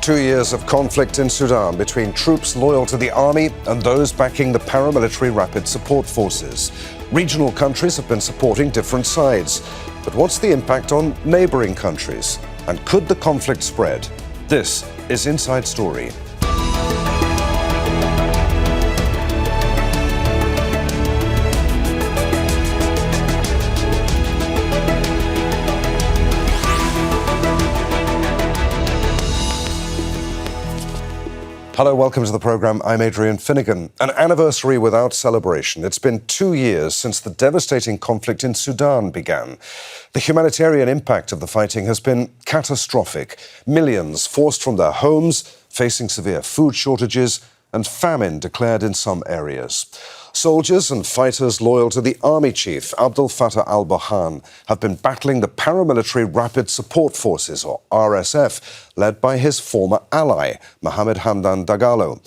2 years of conflict in Sudan between troops loyal to the army and those backing the paramilitary rapid support forces. Regional countries have been supporting different sides. But what's the impact on neighbouring countries? And could the conflict spread? This is Inside Story. Hello, welcome to the programme. I'm Adrian Finighan. An anniversary without celebration. It's been 2 years since the devastating conflict in Sudan began. The humanitarian impact of the fighting has been catastrophic. Millions forced from their homes, facing severe food shortages and famine declared in some areas. Soldiers and fighters loyal to the army chief, Abdel Fattah al-Burhan, have been battling the paramilitary rapid support forces, or RSF, led by his former ally, Mohamed Hamdan Dagalo.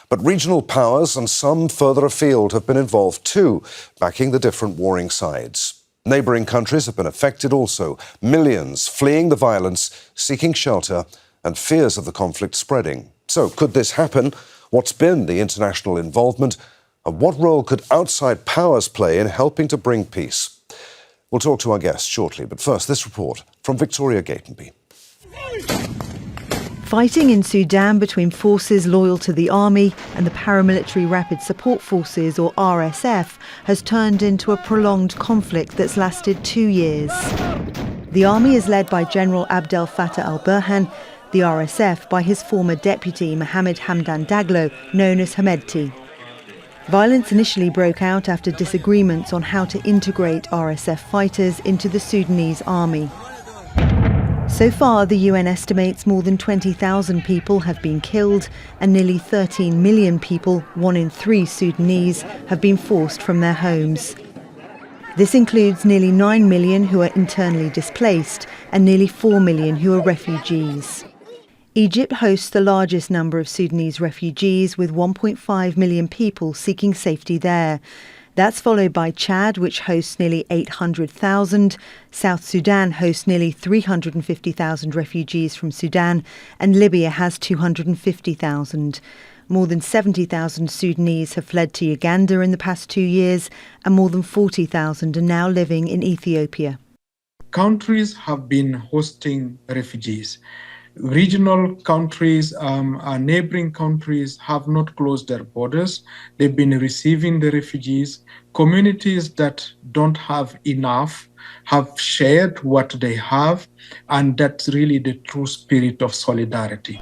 But regional powers and some further afield have been involved too, backing the different warring sides. Neighbouring countries have been affected also, millions fleeing the violence, seeking shelter, and fears of the conflict spreading. So could this happen? What's been the international involvement? And what role could outside powers play in helping to bring peace? We'll talk to our guests shortly, but first, this report from Victoria Gatenby. Fighting in Sudan between forces loyal to the army and the paramilitary rapid support forces, or RSF, has turned into a prolonged conflict that's lasted 2 years. The army is led by General Abdel Fattah al-Burhan, the RSF by his former deputy Mohamed Hamdan Dagalo, known as Hemedti. Violence initially broke out after disagreements on how to integrate RSF fighters into the Sudanese army. So far, the UN estimates more than 20,000 people have been killed and nearly 13 million people, 1 in 3 Sudanese, have been forced from their homes. This includes nearly 9 million who are internally displaced and nearly 4 million who are refugees. Egypt hosts the largest number of Sudanese refugees, with 1.5 million people seeking safety there. That's followed by Chad, which hosts nearly 800,000. South Sudan hosts nearly 350,000 refugees from Sudan, and Libya has 250,000. More than 70,000 Sudanese have fled to Uganda in the past 2 years, and more than 40,000 are now living in Ethiopia. Countries have been hosting refugees. Regional countries, neighboring countries have not closed their borders. They've been receiving the refugees. Communities that don't have enough have shared what they have, and that's really the true spirit of solidarity.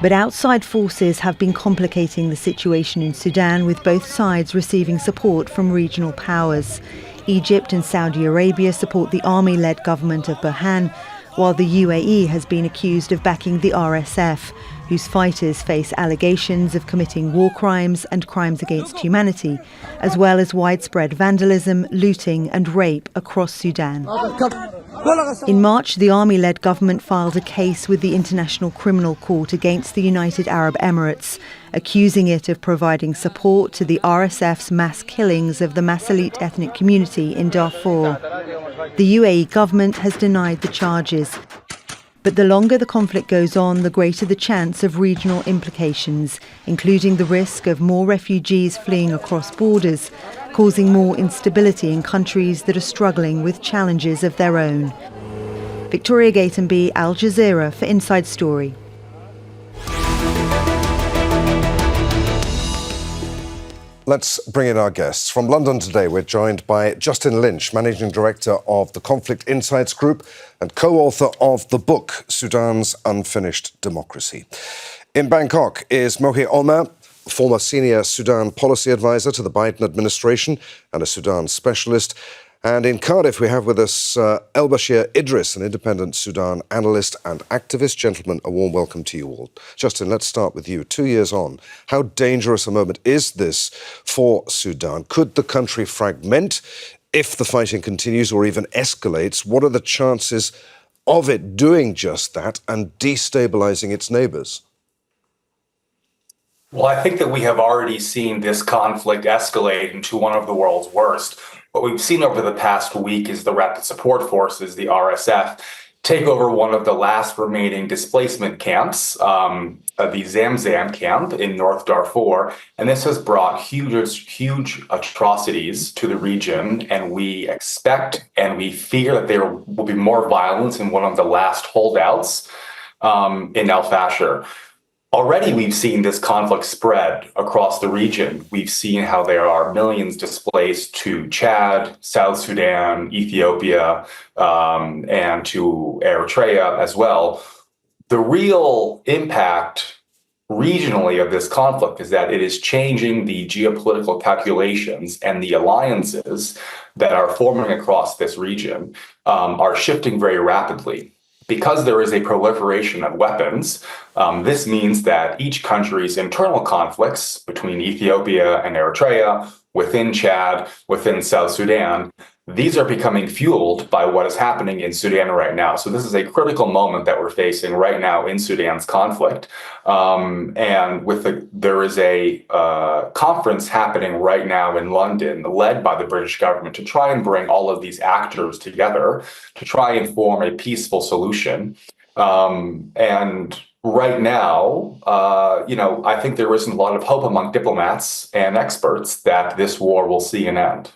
But outside forces have been complicating the situation in Sudan, with both sides receiving support from regional powers. Egypt and Saudi Arabia support the army-led government of Burhan, while the UAE has been accused of backing the RSF, whose fighters face allegations of committing war crimes and crimes against humanity, as well as widespread vandalism, looting and rape across Sudan. In March, the army-led government filed a case with the International Criminal Court against the United Arab Emirates, accusing it of providing support to the RSF's mass killings of the Masalit ethnic community in Darfur. The UAE government has denied the charges. But the longer the conflict goes on, the greater the chance of regional implications, including the risk of more refugees fleeing across borders, causing more instability in countries that are struggling with challenges of their own. Victoria Gatenby, Al Jazeera for Inside Story. Let's bring in our guests. From London today, we're joined by Justin Lynch, Managing Director of the Conflict Insights Group and co-author of the book, Sudan's Unfinished Democracy. In Bangkok is Mohy Omer, former Senior Sudan Policy Advisor to the Biden administration and a Sudan specialist. And in Cardiff, we have with us Elbashir Idris, an independent Sudan analyst and activist. Gentlemen, a warm welcome to you all. Justin, let's start with you. 2 years on, how dangerous a moment is this for Sudan? Could the country fragment if the fighting continues or even escalates? What are the chances of it doing just that and destabilising its neighbours? Well, I think that we have already seen this conflict escalate into one of the world's worst. What we've seen over the past week is the Rapid Support Forces, the RSF, take over one of the last remaining displacement camps, the Zamzam camp in North Darfur. And this has brought huge atrocities to the region. And we expect and we fear that there will be more violence in one of the last holdouts in Elbashir. Already, we've seen this conflict spread across the region. We've seen how there are millions displaced to Chad, South Sudan, Ethiopia, and to Eritrea as well. The real impact regionally of this conflict is that it is changing the geopolitical calculations, and the alliances that are forming across this region are shifting very rapidly. Because there is a proliferation of weapons, this means that each country's internal conflicts between Ethiopia and Eritrea, within Chad, within South Sudan, these are becoming fueled by what is happening in Sudan right now. So this is a critical moment that we're facing right now in Sudan's conflict. And there is a conference happening right now in London, led by the British government, to try and bring all of these actors together to try and form a peaceful solution. And right now, I think there isn't a lot of hope among diplomats and experts that this war will see an end.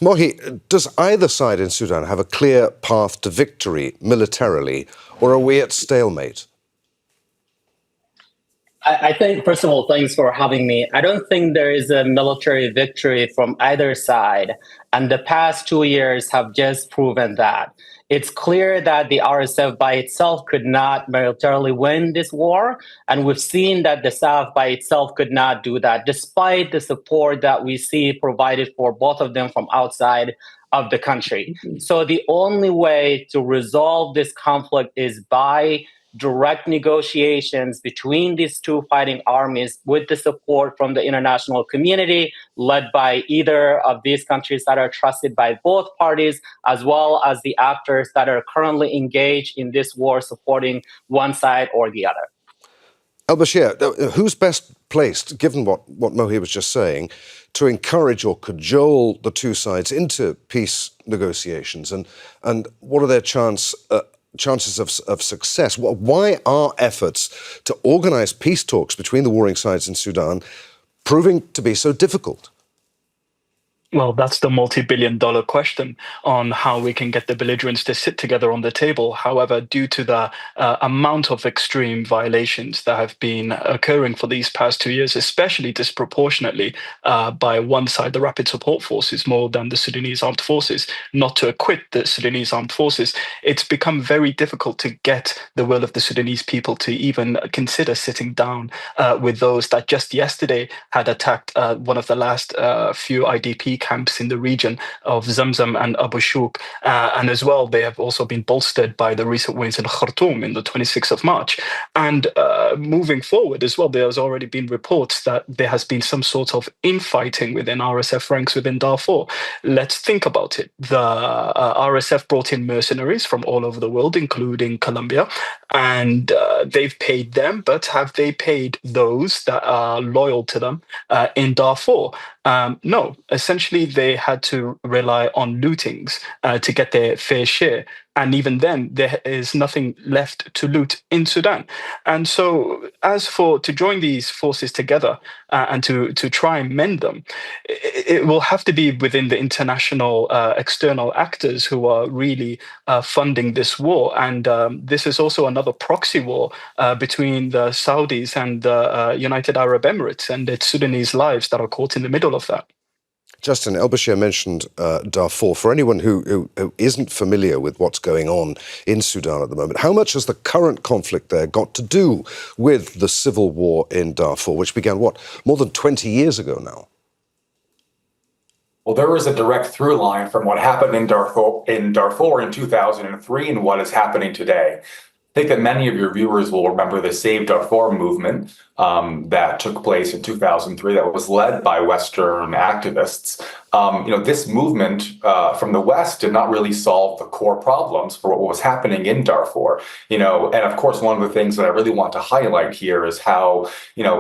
Mohy, does either side in Sudan have a clear path to victory militarily, or are we at stalemate? I think, first of all, thanks for having me. I don't think there is a military victory from either side. And the past 2 years have just proven that. It's clear that the RSF by itself could not militarily win this war. And we've seen that the South by itself could not do that, despite the support that we see provided for both of them from outside of the country. So the only way to resolve this conflict is by direct negotiations between these two fighting armies with the support from the international community, led by either of these countries that are trusted by both parties, as well as the actors that are currently engaged in this war supporting one side or the other. Elbashir, who's best placed, given what Mohy was just saying, to encourage or cajole the two sides into peace negotiations? And what are their chances of success? Why are efforts to organize peace talks between the warring sides in Sudan proving to be so difficult? Well, that's the multi-billion-dollar question on how we can get the belligerents to sit together on the table. However, due to the amount of extreme violations that have been occurring for these past 2 years, especially disproportionately by one side, the Rapid Support Forces, more than the Sudanese Armed Forces, not to acquit the Sudanese Armed Forces, it's become very difficult to get the will of the Sudanese people to even consider sitting down with those that just yesterday had attacked one of the last few IDP camps in the region of Zamzam and Abu Shouk. And as well, they have also been bolstered by the recent wins in Khartoum in the 26th of March. And moving forward as well, there's already been reports that there has been some sort of infighting within RSF ranks within Darfur. Let's think about it. The RSF brought in mercenaries from all over the world, including Colombia, and they've paid them, but have they paid those that are loyal to them in Darfur? No, essentially they had to rely on lootings to get their fair share. And even then, there is nothing left to loot in Sudan. And so as for to join these forces together and to try and mend them, it will have to be within the international external actors who are really funding this war. And this is also another proxy war between the Saudis and the United Arab Emirates, and its Sudanese lives that are caught in the middle of that. Justin, Elbashir mentioned Darfur. For anyone who isn't familiar with what's going on in Sudan at the moment, how much has the current conflict there got to do with the civil war in Darfur, which began, more than 20 years ago now? Well, there is a direct through line from what happened in Darfur in 2003 and what is happening today. I think that many of your viewers will remember the Save Darfur movement that took place in 2003 that was led by Western activists. This movement from the West did not really solve the core problems for what was happening in Darfur. And of course, one of the things that I really want to highlight here is how,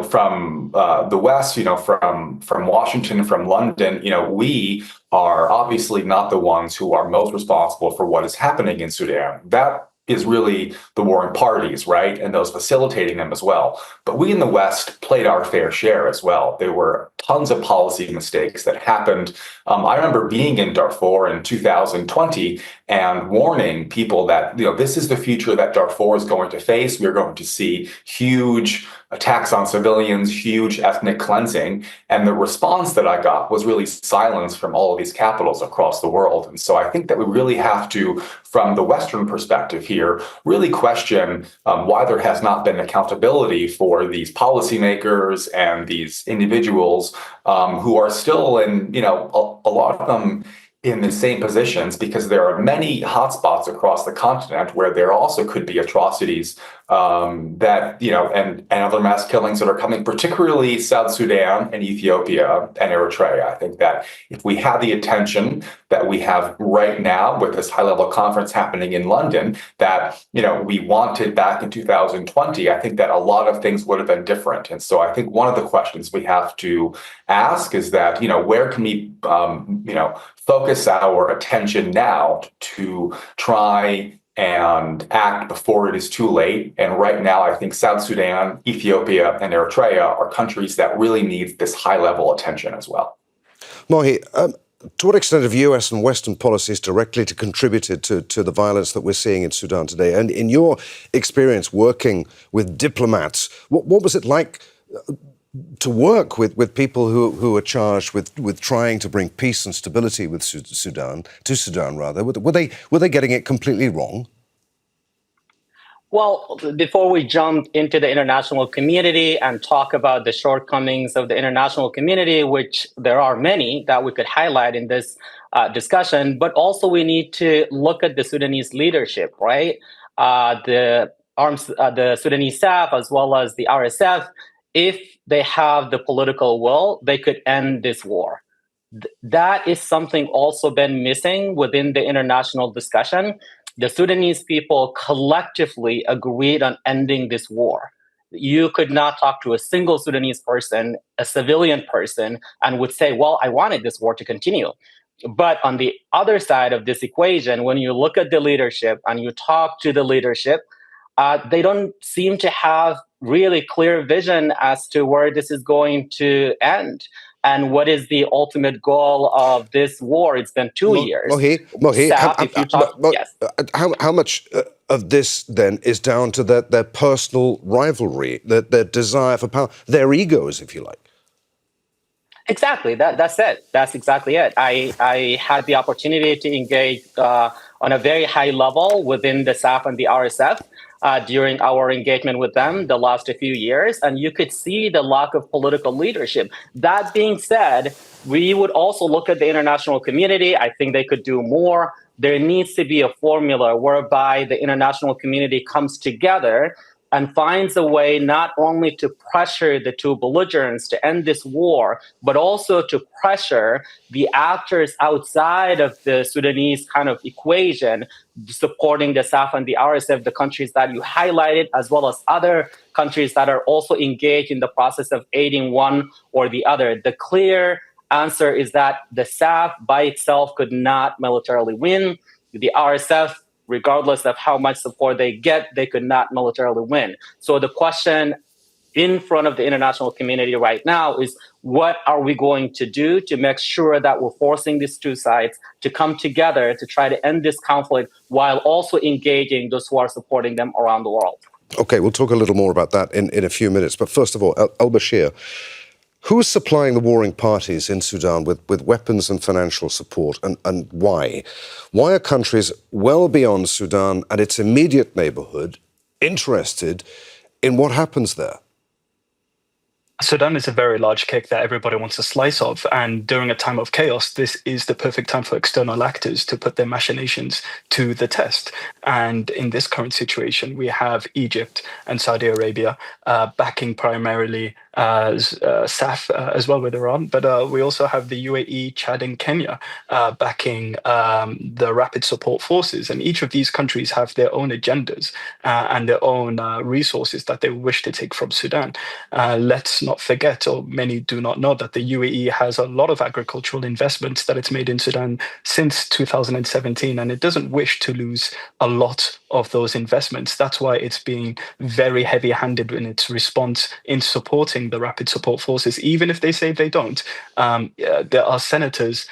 from the West, from Washington, from London, we are obviously not the ones who are most responsible for what is happening in Sudan. That is really the warring parties, right? And those facilitating them as well. But we in the West played our fair share as well. There were tons of policy mistakes that happened. I remember being in Darfur in 2020 and warning people that, this is the future that Darfur is going to face. We're going to see huge attacks on civilians, huge ethnic cleansing. And the response that I got was really silence from all of these capitals across the world. And so I think that we really have to, from the Western perspective here, really question why there has not been accountability for these policymakers and these individuals who are still in, a lot of them in the same positions, because there are many hotspots across the continent where there also could be atrocities and other mass killings that are coming, particularly South Sudan and Ethiopia and Eritrea. I think that if we had the attention that we have right now with this high-level conference happening in London that, we wanted back in 2020, I think that a lot of things would have been different. And so I think one of the questions we have to ask is that, where can we, focus our attention now to try and act before it is too late. And right now, I think South Sudan, Ethiopia, and Eritrea are countries that really need this high-level attention as well. Mohy, to what extent have US and Western policies directly contributed to the violence that we're seeing in Sudan today? And in your experience working with diplomats, what was it like to work with people who are charged with trying to bring peace and stability with Sudan, rather? Were they getting it completely wrong? Well, before we jump into the international community and talk about the shortcomings of the international community, which there are many that we could highlight in this discussion, but also we need to look at the Sudanese leadership, right? The Sudanese staff as well as the RSF, if they have the political will, they could end this war. That is something also been missing within the international discussion. The Sudanese people collectively agreed on ending this war. You could not talk to a single Sudanese person, a civilian person, and would say, well, I wanted this war to continue. But on the other side of this equation, when you look at the leadership and you talk to the leadership, they don't seem to have really clear vision as to where this is going to end and what is the ultimate goal of this war. It's been 2 years. Mohy, how much of this then is down to their personal rivalry, their desire for power, their egos, if you like? Exactly. That's it. That's exactly it. I had the opportunity to engage on a very high level within the SAF and the RSF during our engagement with them the last few years, and you could see the lack of political leadership. That being said, we would also look at the international community. I think they could do more. There needs to be a formula whereby the international community comes together and finds a way not only to pressure the two belligerents to end this war, but also to pressure the actors outside of the Sudanese kind of equation, supporting the SAF and the RSF, the countries that you highlighted, as well as other countries that are also engaged in the process of aiding one or the other. The clear answer is that the SAF by itself could not militarily win. The RSF, regardless of how much support they get, they could not militarily win. So the question in front of the international community right now is, what are we going to do to make sure that we're forcing these two sides to come together to try to end this conflict while also engaging those who are supporting them around the world? Okay, we'll talk a little more about that in a few minutes. But first of all, Elbashir, who's supplying the warring parties in Sudan with weapons and financial support, and why? Why are countries well beyond Sudan and its immediate neighbourhood interested in what happens there? Sudan is a very large cake that everybody wants a slice of. And during a time of chaos, this is the perfect time for external actors to put their machinations to the test. And in this current situation, we have Egypt and Saudi Arabia backing primarily SAF as well with Iran, but we also have the UAE, Chad, and Kenya backing the rapid support forces. And each of these countries have their own agendas and their own resources that they wish to take from Sudan. Let's not forget, or many do not know, that the UAE has a lot of agricultural investments that it's made in Sudan since 2017, and it doesn't wish to lose a lot of those investments. That's why it's being very heavy-handed in its response in supporting the rapid support forces, even if they say they don't. There are senators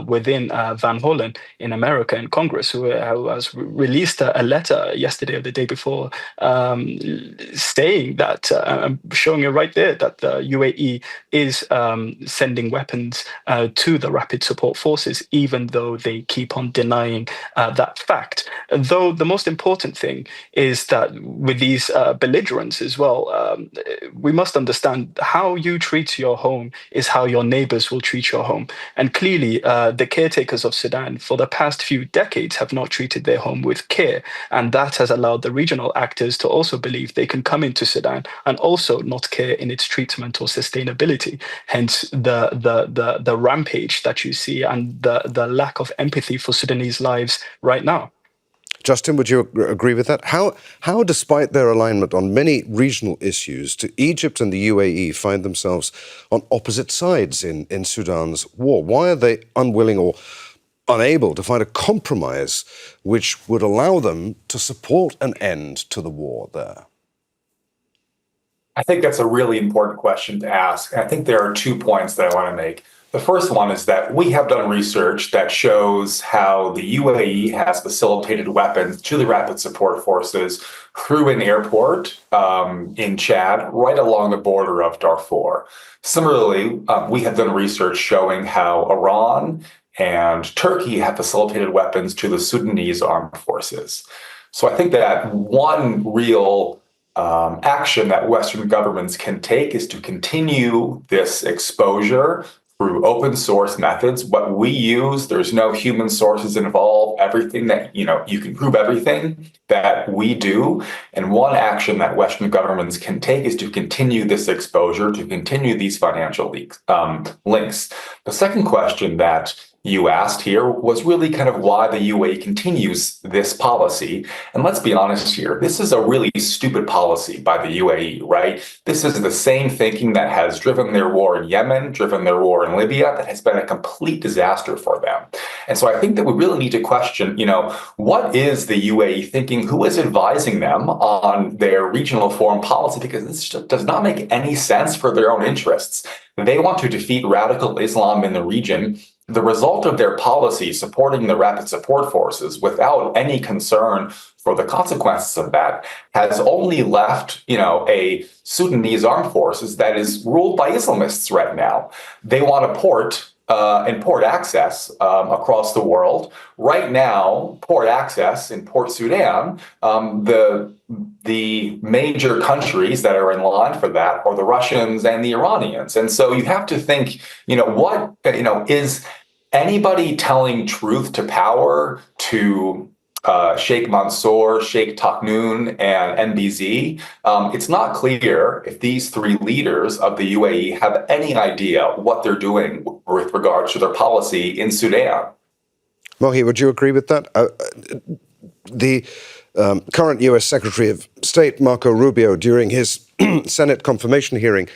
within Van Hollen in America in Congress who has released a letter yesterday or the day before saying that, showing it right there, that the UAE is sending weapons to the rapid support forces, even though they keep on denying that fact. Though the most important thing is that with these belligerents as well, we must understand how you treat your home is how your neighbors will treat your home. And clearly, the caretakers of Sudan for the past few decades have not treated their home with care. And that has allowed the regional actors to also believe they can come into Sudan and also not care in its treatment or sustainability. Hence the rampage that you see and the lack of empathy for Sudanese lives right now. Justin, would you agree with that? How, despite their alignment on many regional issues, do Egypt and the UAE find themselves on opposite sides in Sudan's war? Why are they unwilling or unable to find a compromise which would allow them to support an end to the war there? I think that's a really important question to ask. I think there are 2 points that I want to make. The first one is that we have done research that shows how the UAE has facilitated weapons to the rapid support forces through an airport in Chad, right along the border of Darfur. Similarly, we have done research showing how Iran and Turkey have facilitated weapons to the Sudanese armed forces. So I think that one real action that Western governments can take is to continue this exposure through open source methods. What we use, there's no human sources involved. Everything that, you can prove everything that we do. And one action that Western governments can take is to continue this exposure, to continue these financial links. The second question that you asked here was really kind of why the UAE continues this policy. And let's be honest here, this is a really stupid policy by the UAE, right? This is the same thinking that has driven their war in Yemen, driven their war in Libya, that has been a complete disaster for them. And so I think that we really need to question, what is the UAE thinking? Who is advising them on their regional foreign policy? Because this just does not make any sense for their own interests. They want to defeat radical Islam in the region. The result of their policy supporting the rapid support forces without any concern for the consequences of that has only left, a Sudanese armed forces that is ruled by Islamists right now. They want to port access across the world. Right now, port access in Port Sudan, the major countries that are in line for that are the Russians and the Iranians. And so you have to think, is anybody telling truth to power to Sheikh Mansour, Sheikh Taknoun, and MBZ? It's not clear if these three leaders of the UAE have any idea what they're doing with regards to their policy in Sudan. Mohy, would you agree with that? The current US Secretary of State, Marco Rubio, during his Senate confirmation hearing,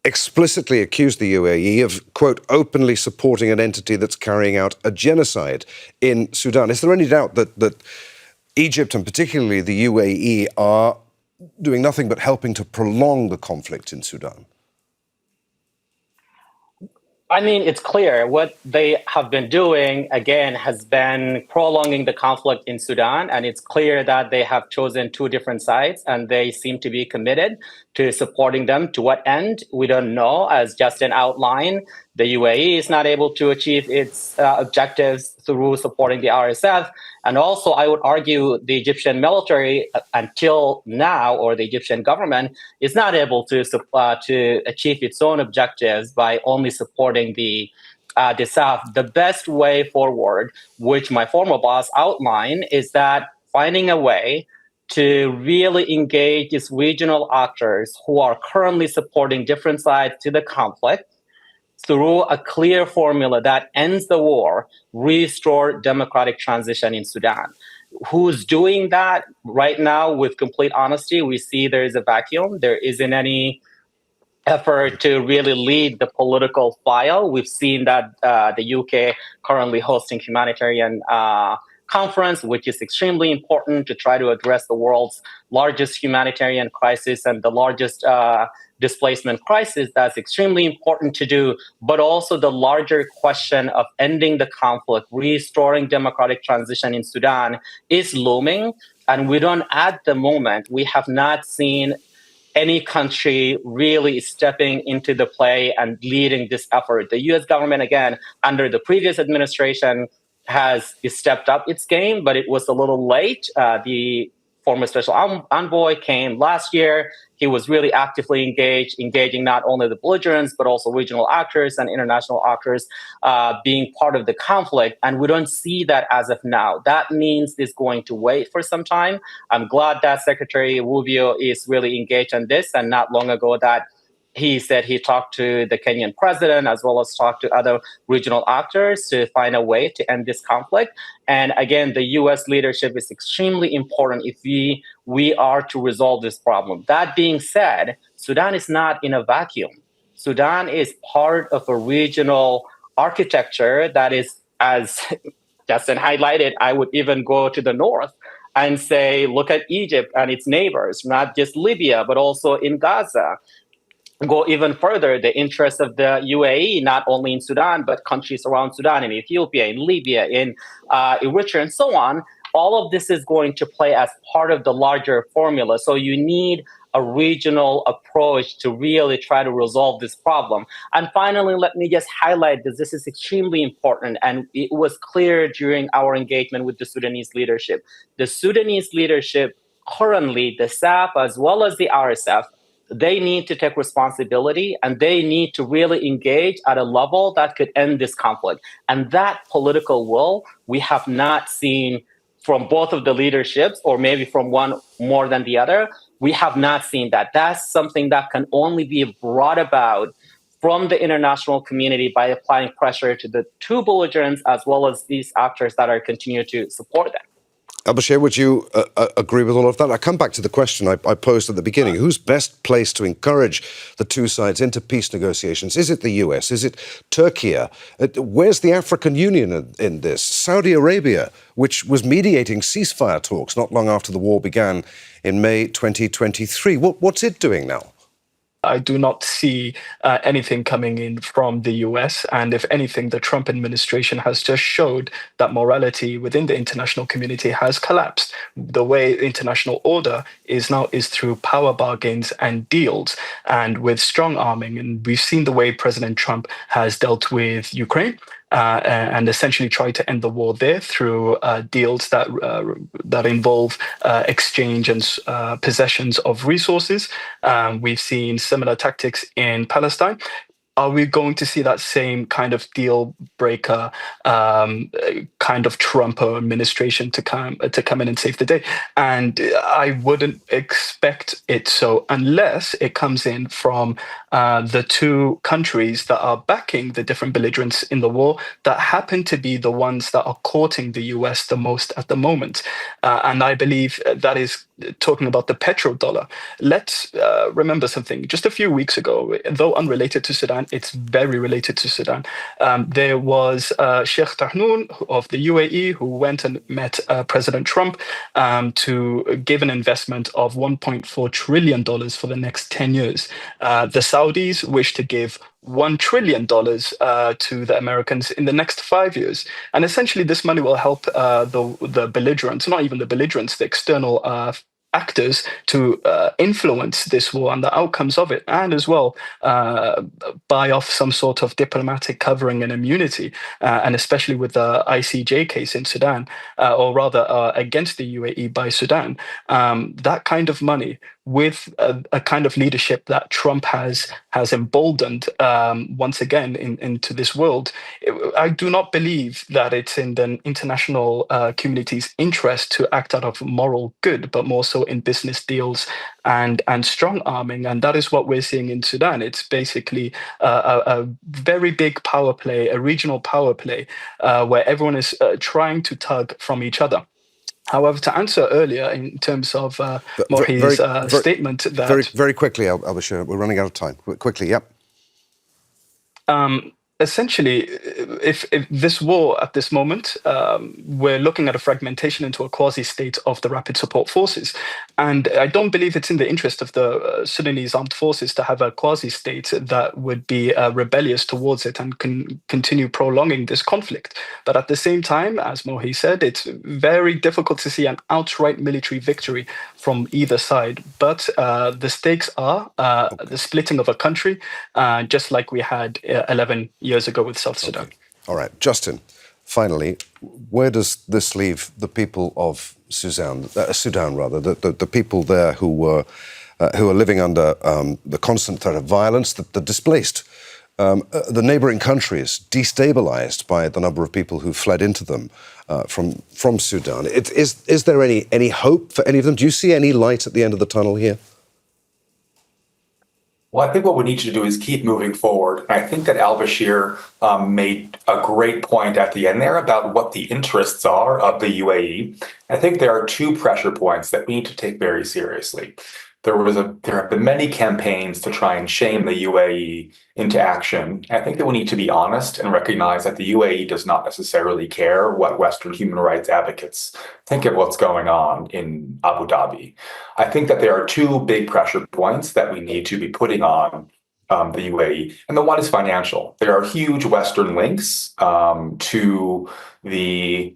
explicitly accused the UAE of, quote, openly supporting an entity that's carrying out a genocide in Sudan. Is there any doubt that Egypt and particularly the UAE are doing nothing but helping to prolong the conflict in Sudan? I mean, it's clear what they have been doing, again, has been prolonging the conflict in Sudan. And it's clear that they have chosen two different sides and they seem to be committed to supporting them. To what end? We don't know. As Justin outlined, the UAE is not able to achieve its objectives through supporting the RSF. And also, I would argue the Egyptian military until now, or the Egyptian government, is not able to achieve its own objectives by only supporting the South. The best way forward, which my former boss outlined, is that finding a way to really engage these regional actors who are currently supporting different sides to the conflict through a clear formula that ends the war, restore democratic transition in Sudan. Who's doing that right now? With complete honesty, we see there is a vacuum. There isn't any effort to really lead the political file. We've seen that the UK currently hosting Humanitarian conference, which is extremely important to try to address the world's largest humanitarian crisis and the largest displacement crisis. That's extremely important to do, but also the larger question of ending the conflict, restoring democratic transition in Sudan is looming. And we don't, at the moment, we have not seen any country really stepping into the play and leading this effort. The US government, again, under the previous administration, has stepped up its game, but it was a little late. The former special envoy came last year. He was really actively engaging not only the belligerents, but also regional actors and international actors being part of the conflict. And we don't see that as of now. That means it's going to wait for some time. I'm glad that Secretary Rubio is really engaged in this. And not long ago that he said he talked to the Kenyan president as well as talked to other regional actors to find a way to end this conflict. And again, the US leadership is extremely important if we are to resolve this problem. That being said, Sudan is not in a vacuum. Sudan is part of a regional architecture that is, as Justin highlighted, I would even go to the north and say, look at Egypt and its neighbors, not just Libya, but also in Gaza. Go even further, the interests of the UAE, not only in Sudan, but countries around Sudan, in Ethiopia, in Libya, in Eritrea, and so on. All of this is going to play as part of the larger formula. So you need a regional approach to really try to resolve this problem. And finally, let me just highlight that this is extremely important. And it was clear during our engagement with the Sudanese leadership. The Sudanese leadership currently, the SAF as well as the RSF, they need to take responsibility and they need to really engage at a level that could end this conflict. And that political will, we have not seen from both of the leaderships, or maybe from one more than the other. We have not seen that. That's something that can only be brought about from the international community by applying pressure to the two belligerents as well as these actors that are continuing to support them. Elbashir, would you agree with all of that? I come back to the question I posed at the beginning. Who's best placed to encourage the two sides into peace negotiations? Is it the US? Is it Turkey? Where's the African Union in this? Saudi Arabia, which was mediating ceasefire talks not long after the war began in May 2023. What's it doing now? I do not see anything coming in from the US. And if anything, the Trump administration has just showed that morality within the international community has collapsed. The way international order is now is through power bargains and deals and with strong arming. And we've seen the way President Trump has dealt with Ukraine. And essentially try to end the war there through deals that involve exchange and possessions of resources. We've seen similar tactics in Palestine. Are we going to see that same kind of deal breaker, kind of Trump administration to come in and save the day? And I wouldn't expect it so unless it comes in from the two countries that are backing the different belligerents in the war that happen to be the ones that are courting the US the most at the moment. And I believe that is talking about the petrodollar. Let's remember something. Just a few weeks ago, though unrelated to Sudan, it's very related to Sudan. There was Sheikh Tahnoun of the UAE who went and met President Trump to give an investment of $1.4 trillion for the next 10 years. The Saudis wish to give $1 trillion to the Americans in the next 5 years. And essentially, this money will help the belligerents, not even the belligerents, the external actors to influence this war and the outcomes of it, and as well buy off some sort of diplomatic covering and immunity, and especially with the ICJ case in Sudan, or rather against the UAE by Sudan. That kind of money with a kind of leadership that Trump has emboldened once again into this world, I do not believe that it's in the international community's interest to act out of moral good, but more so also in business deals and strong arming. And that is what we're seeing in Sudan. It's basically a very big power play, a regional power play, where everyone is trying to tug from each other. However, to answer earlier in terms of Mohy's statement that... Very quickly, Elbashir, we're running out of time. Quickly, yep. Essentially, if this war at this moment, we're looking at a fragmentation into a quasi-state of the rapid support forces. And I don't believe it's in the interest of the Sudanese armed forces to have a quasi-state that would be rebellious towards it and can continue prolonging this conflict. But at the same time, as Mohy said, it's very difficult to see an outright military victory from either side. But the stakes are the splitting of a country, just like we had 11 years ago with South Sudan. Okay. All right. Justin, finally, where does this leave the people of Sudan, the people there who are living under the constant threat of violence, the displaced, the neighbouring countries destabilised by the number of people who fled into them from Sudan? Is there any hope for any of them? Do you see any light at the end of the tunnel here? Well, I think what we need to do is keep moving forward. I think that Elbashir made a great point at the end there about what the interests are of the UAE. I think there are two pressure points that we need to take very seriously. There have been many campaigns to try and shame the UAE into action. I think that we need to be honest and recognize that the UAE does not necessarily care what Western human rights advocates think of what's going on in Abu Dhabi. I think that there are two big pressure points that we need to be putting on the UAE, and the one is financial. There are huge Western links to the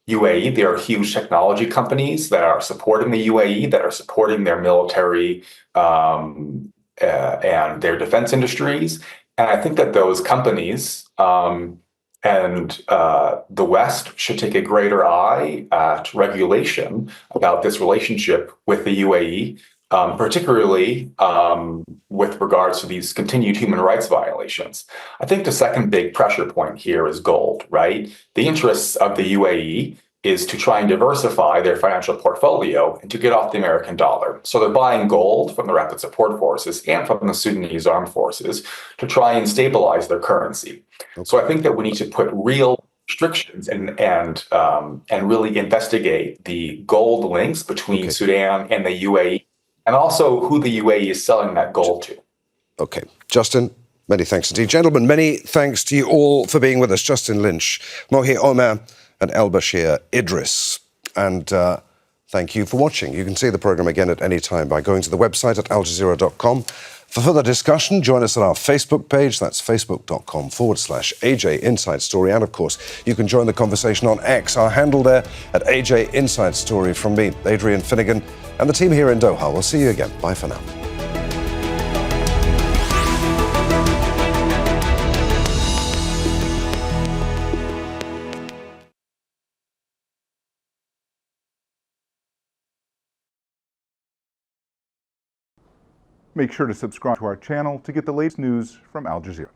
UAE. There are huge technology companies that are supporting the UAE, that are supporting their military and their defense industries. And I think that those companies and the West should take a greater eye at regulation about this relationship with the UAE, particularly with regards to these continued human rights violations. I think the second big pressure point here is gold, right? The interests of the UAE is to try and diversify their financial portfolio and to get off the American dollar. So they're buying gold from the rapid support forces and from the Sudanese armed forces to try and stabilize their currency. Okay. So I think that we need to put real restrictions and really investigate the gold links between Sudan and the UAE, and also who the UAE is selling that gold to. Okay. Justin, many thanks indeed. Gentlemen, many thanks to you all for being with us. Justin Lynch, Mohy Omer, and Elbashir Idris. And thank you for watching. You can see the programme again at any time by going to the website at aljazeera.com. For further discussion, join us on our Facebook page. That's facebook.com/AJ Inside Story. And of course, you can join the conversation on X, our handle there at AJ Inside Story. From me, Adrian Finighan, and the team here in Doha. We'll see you again. Bye for now. Make sure to subscribe to our channel to get the latest news from Al Jazeera.